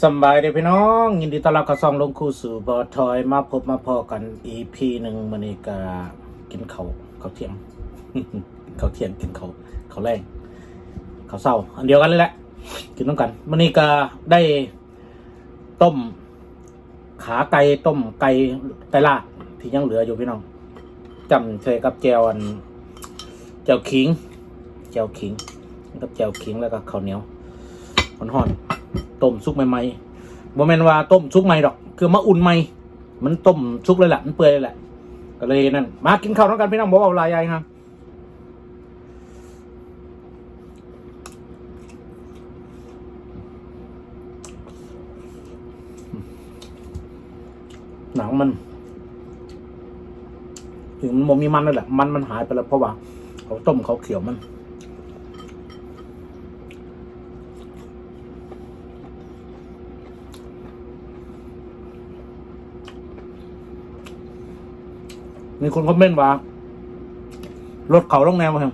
สบายดีพี่น้องยินดีต้อนรับเข้าช่องลงคู่สู่บอทอยมาพบมาพอกัน EP หนึ่งมื้อนี้ก็กินข้าวเที่ยง ข้าวเที่ยงกินข้าวแรงข้าวเช้าอันเดียวกันเลยแหละกินต้องกันมื้อนี้ก็ได้ต้มขาไก่ต้มไก่ลาดที่ยังเหลืออยู่พี่น้องจำใส่กับแจวแจวขิงกับแจวขิงแล้วก็ข้าวเหนียวห่อนๆต้มซุกใหม่ๆบ่แม่นว่าต้มซุกใหม่ดอกคือมาอุ่นใหม่มันต้มซุกเลยแหละมันเปื่อยเลยแหละก็เลยนั่นมากินข้าวด้วยกันพี่น้องบอกว่าลายใหญ่ครับหนังมันถึงมันมีมันนั่นแหละมันหายไปแล้วเพราะว่าเขาต้มเขาเขียวมันมีคนคอมเมนต์ว่ารถเขาลงแนวมาครับ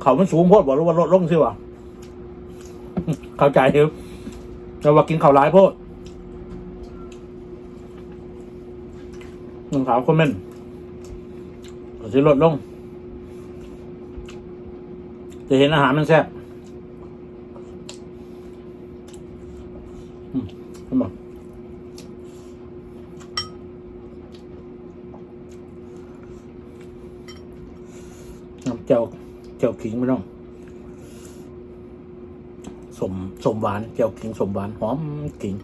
เขามันสูงโพดบอกว่ารถลงสิวะเข้าใจครับแต่ว่ากินข้าวหลายโพดหนึ่งขาวคอมเมนต์ก็สิรถลงจะเห็นอาหารมันแซ่บใช่ไหมน้ำเจียวขิงไม่ต้องสมหวานเจียวขิงสมหวานหอมขิง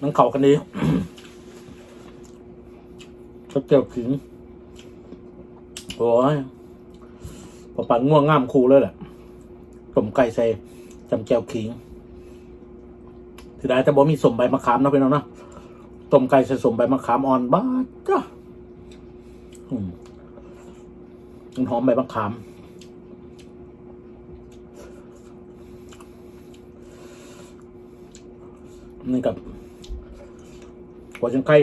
มันเข้ากันดีเขาเจียวขิงโอ้ยพอปั่นง่วงง่ามคูเลยแหละต้มไก่ใส่จำเจียวขิงทีใดแต่บ่มีสมใบมะขามนะพี่น้องนะต้มไก่ใส่สมใบมะขามอ่อนบ้าจ้ะมันหอมใบมะขามนี่กับหัวจังไข่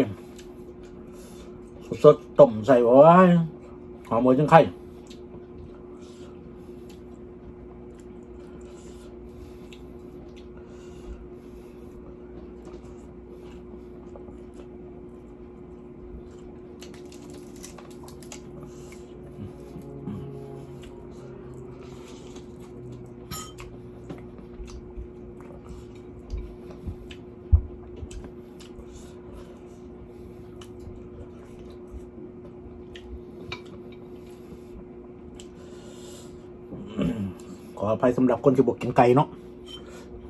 สดๆต้มใส่ไว้หอมหัวจังไข่ขออภัยสำหรับคนที่บอกกินไก่เนาะ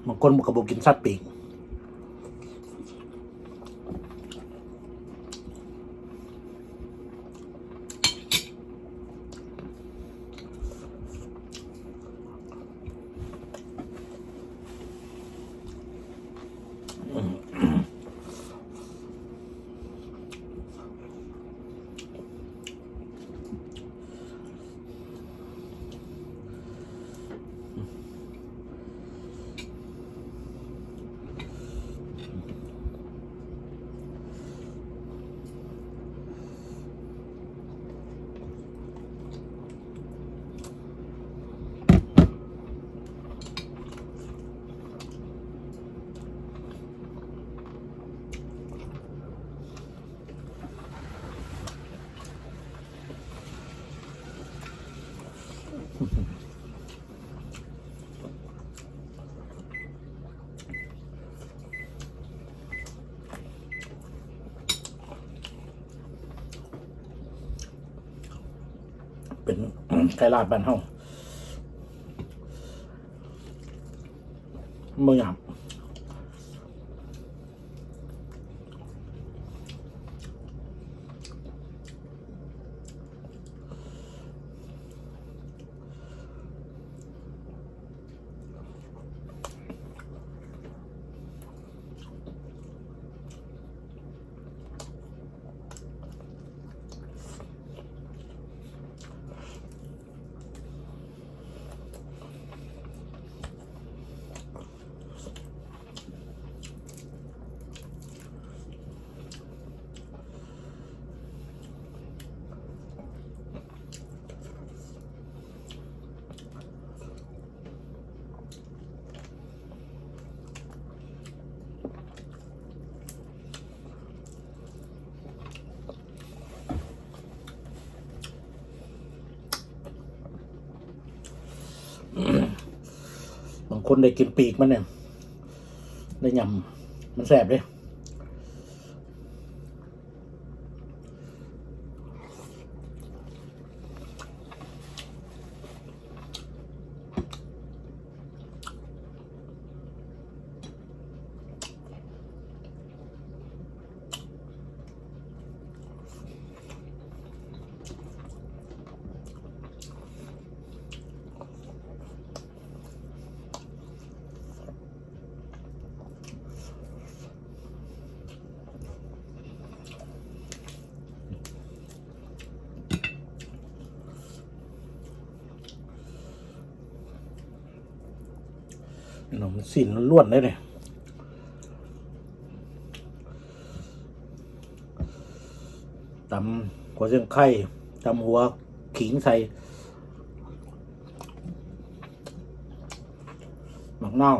บางคนบอกกินสัตว์ปีก น ไก่ลาดบ้านเฮาเมื่อยามบางคนได้กินปีกมันเนี่ยได้ยำมันแสบเลยมันสิ้นล้วนเลยเนี่ยตำหัวเส้นไข่ตำหัวขิงใส่หมักเน่า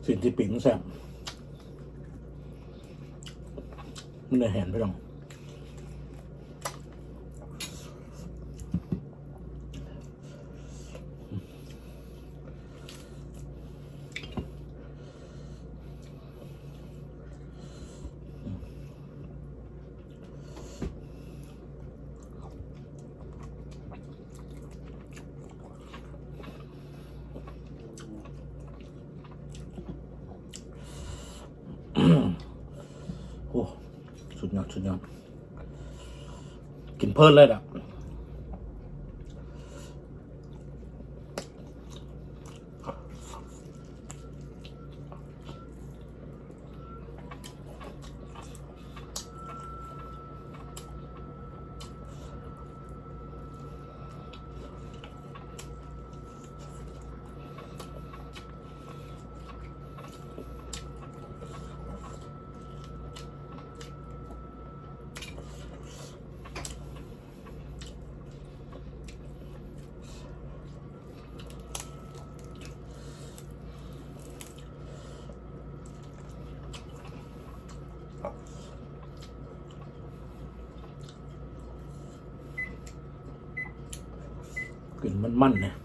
สิ่งที่ปิ่งแซ่บมันเลยแหนไปลองโอ้สุดยอดสุดยอดกินเพลินเลยอ่ะกลิ่นมันๆเนี่ย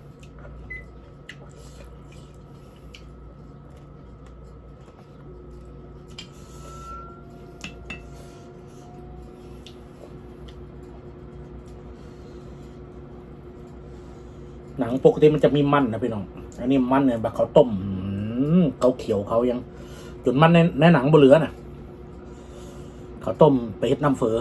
หนังปกติมันจะมีมันนะพี่น้องอันนี้มันเนี่ยแบบเขาต้มเขาเขียวเขายังจนมันในหนังบนเหลือน่ะเขาต้มไปเฮ็ดน้ำเฝอ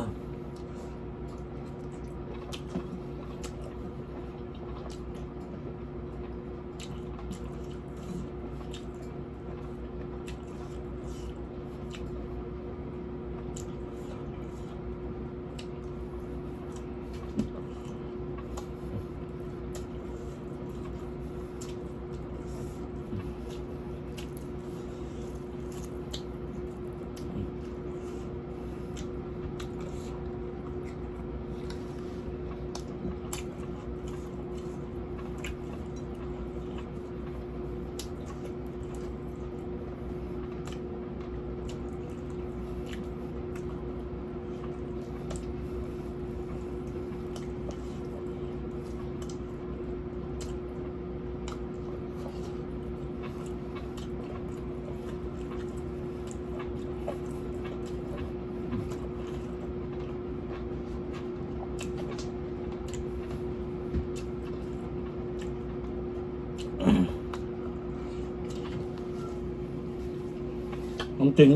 จริง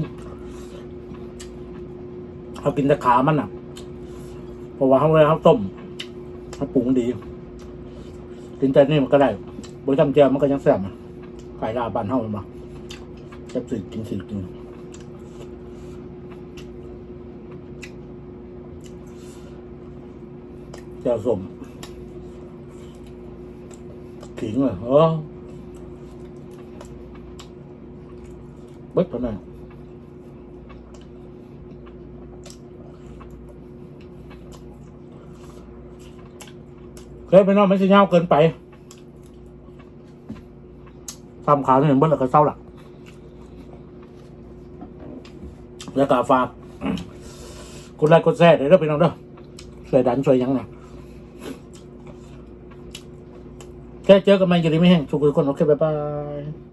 เขากินแต่ขามันอ่ะเพราะว่าเขาเวลาเขาต้มเขาปรุงดีกินแต่นี่มันก็ได้บริจำเจียวมันก็ยังแซ่บนะไก่ลาบานเฮามันมาแซ่บสิกินเจียวสมขิงเลยเบิดเท่านั้นเคยไปนอนไม่ใช่เงาเกินไปทำขาวเห็นเบิ้ลแล้วก็เศร้าหลักแล้วก็ฝากกดไลค์กดแชร์เลยเด้อพี่น้องเด้อช่วยดันช่วยยังไงแค่เจอกันมาอยู่ดีไม่แห้งทุกคนโอเคบ๊ายบาย